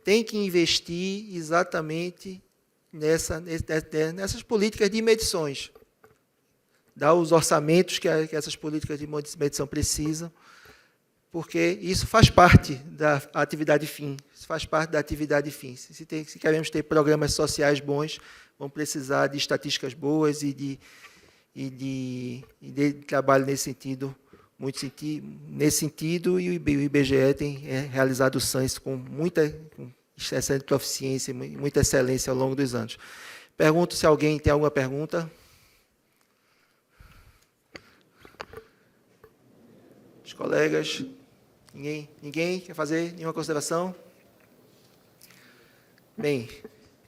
têm que investir exatamente nessas políticas de medições, dar os orçamentos que essas políticas de medição precisam, porque isso faz parte da atividade fim. Isso faz parte da atividade fim. Se queremos ter programas sociais bons, vamos precisar de estatísticas boas e de trabalho nesse sentido, e o IBGE tem realizado o censo com excelente proficiência, muita excelência ao longo dos anos. Pergunto se alguém tem alguma pergunta. Os colegas, ninguém quer fazer nenhuma consideração? Bem,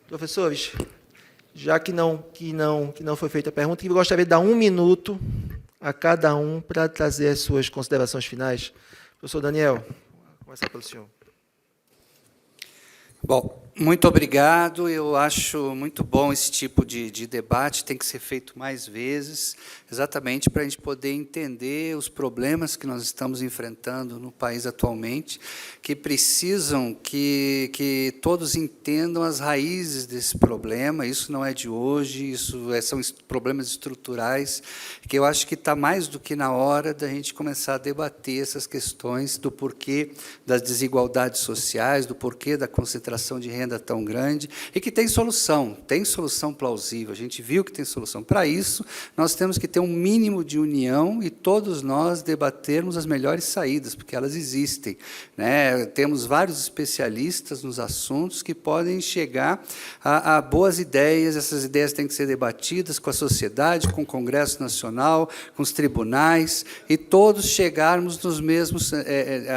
professores, já que não foi feita a pergunta, eu gostaria de dar 1 minuto a cada um para trazer as suas considerações finais. Professor Daniel, vou começar pelo senhor. Bom, muito obrigado. Eu acho muito bom esse tipo de debate, tem que ser feito mais vezes, exatamente para a gente poder entender os problemas que nós estamos enfrentando no país atualmente, que precisam que todos entendam as raízes desse problema. Isso não é de hoje, são problemas estruturais, que eu acho que está mais do que na hora da gente começar a debater essas questões do porquê das desigualdades sociais, do porquê da concentração de renda tão grande, e que tem solução plausível. A gente viu que tem solução. Para isso, nós temos que ter um mínimo de união e todos nós debatermos as melhores saídas, porque elas existem, né? Temos vários especialistas nos assuntos que podem chegar a boas ideias. Essas ideias têm que ser debatidas com a sociedade, com o Congresso Nacional, com os tribunais, e todos chegarmos nos mesmos,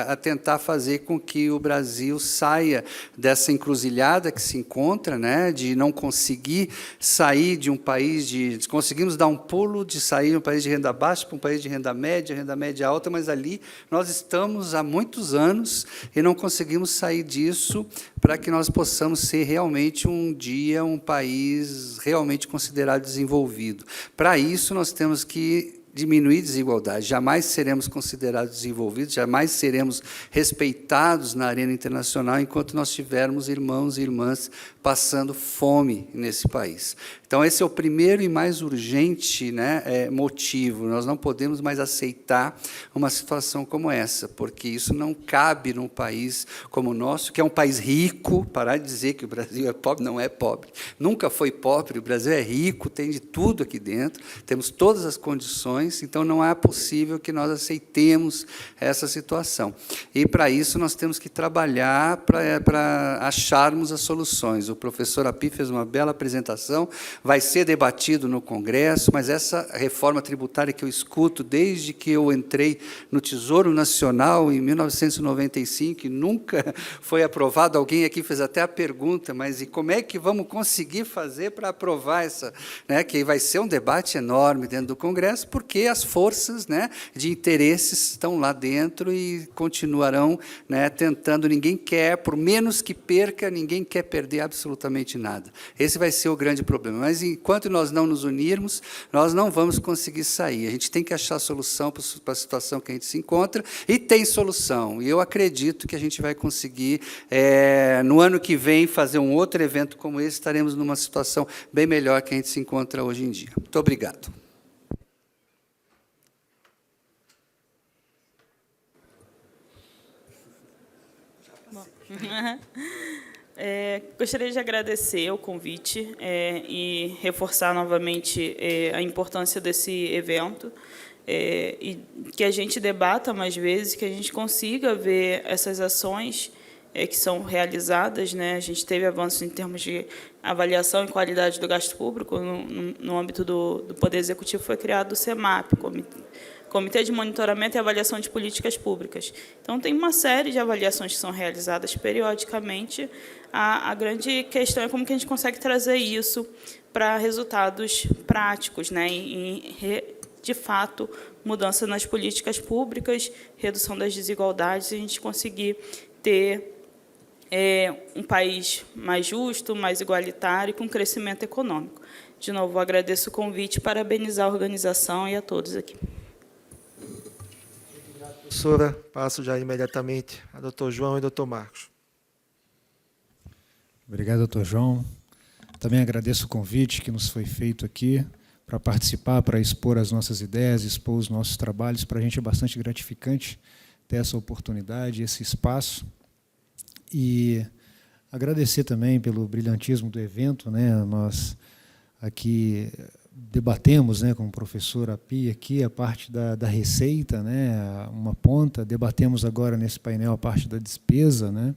a tentar fazer com que o Brasil saia dessa encruzilhada que se encontra, né, de não conseguir sair de um país conseguimos dar um pulo de sair de um país de renda baixa para um país de renda média alta, mas ali nós estamos há muitos anos e não conseguimos sair disso para que nós possamos ser realmente um dia um país realmente considerado desenvolvido. Para isso, nós temos que diminuir desigualdade, jamais seremos considerados desenvolvidos, jamais seremos respeitados na arena internacional enquanto nós tivermos irmãos e irmãs passando fome nesse país. Então, esse é o primeiro e mais urgente, né, motivo. Nós não podemos mais aceitar uma situação como essa, porque isso não cabe num país como o nosso, que é um país rico. Parar de dizer que o Brasil é pobre, não é pobre. Nunca foi pobre, o Brasil é rico, tem de tudo aqui dentro, temos todas as condições, então não é possível que nós aceitemos essa situação. E, para isso, nós temos que trabalhar para acharmos as soluções. O professor Api fez uma bela apresentação, vai ser debatido no Congresso, mas essa reforma tributária que eu escuto desde que eu entrei no Tesouro Nacional, em 1995, e nunca foi aprovado, alguém aqui fez até a pergunta, mas e como é que vamos conseguir fazer para aprovar essa, né, que vai ser um debate enorme dentro do Congresso, porque as forças, né, de interesses estão lá dentro e continuarão, né, tentando, ninguém quer, por menos que perca, ninguém quer perder absolutamente nada. Esse vai ser o grande problema. Mas, enquanto nós não nos unirmos, nós não vamos conseguir sair. A gente tem que achar solução para a situação que a gente se encontra, e tem solução. E eu acredito que a gente vai conseguir, no ano que vem, fazer um outro evento como esse, estaremos numa situação bem melhor que a gente se encontra hoje em dia. Muito obrigado. Gostaria de agradecer o convite e reforçar novamente a importância desse evento, e que a gente debata mais vezes, que a gente consiga ver essas ações que são realizadas, né? A gente teve avanços em termos de avaliação e qualidade do gasto público. No âmbito do Poder Executivo foi criado o CEMAP, Comitê de Monitoramento e Avaliação de Políticas Públicas. Então, tem uma série de avaliações que são realizadas periodicamente. A grande questão é como que a gente consegue trazer isso para resultados práticos, né? De fato, mudança nas políticas públicas, redução das desigualdades, e a gente conseguir ter um país mais justo, mais igualitário e com crescimento econômico. De novo, agradeço o convite, parabenizar a organização e a todos aqui. Professora, passo já imediatamente a doutor João e doutor Marcos. Obrigado, doutor João. Também agradeço o convite que nos foi feito aqui para participar, para expor as nossas ideias, expor os nossos trabalhos. Para a gente é bastante gratificante ter essa oportunidade, esse espaço. E agradecer também pelo brilhantismo do evento, né? Nós aqui debatemos, né, com o professor Api aqui a parte da receita, né, uma ponta, debatemos agora nesse painel a parte da despesa, né,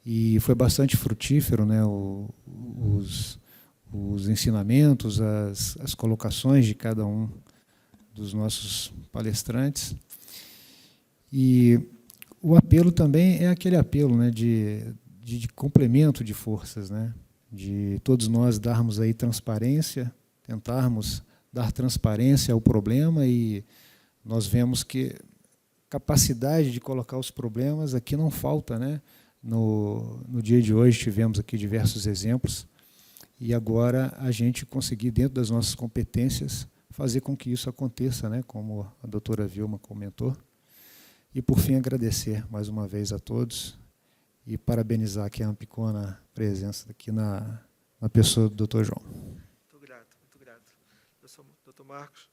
e foi bastante frutífero, né, os ensinamentos, as colocações de cada um dos nossos palestrantes. E o apelo também é aquele apelo, né, de complemento de forças, né, de todos nós darmos aí transparência, tentarmos dar transparência ao problema, e nós vemos que capacidade de colocar os problemas aqui não falta, né? No dia de hoje tivemos aqui diversos exemplos, e agora a gente conseguir, dentro das nossas competências, fazer com que isso aconteça, né? Como a doutora Vilma comentou. E, por fim, agradecer mais uma vez a todos e parabenizar aqui a Ampicona a presença aqui na pessoa do doutor João. Muito grato. Doutor Marcos.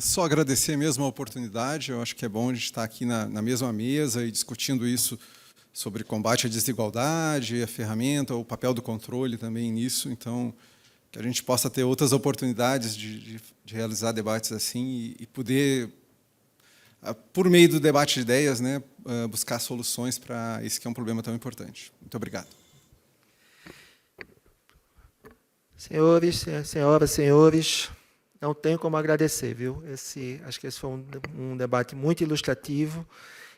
Só agradecer mesmo a oportunidade. Eu acho que é bom a gente estar aqui na mesma mesa e discutindo isso sobre combate à desigualdade, a ferramenta, o papel do controle também nisso. Então, que a gente possa ter outras oportunidades de realizar debates assim e poder, por meio do debate de ideias, né, buscar soluções para esse que é um problema tão importante. Muito obrigado. Senhores, senhoras, não tenho como agradecer, viu? Acho que esse foi um debate muito ilustrativo,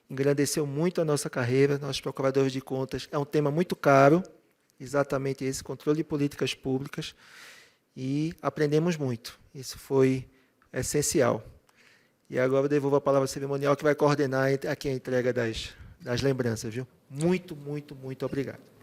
engrandeceu muito a nossa carreira, nós procuradores de contas. É um tema muito caro, exatamente esse, controle de políticas públicas, e aprendemos muito. Isso foi essencial. E agora eu devolvo a palavra ao cerimonial, que vai coordenar aqui a entrega das lembranças, viu? Muito obrigado.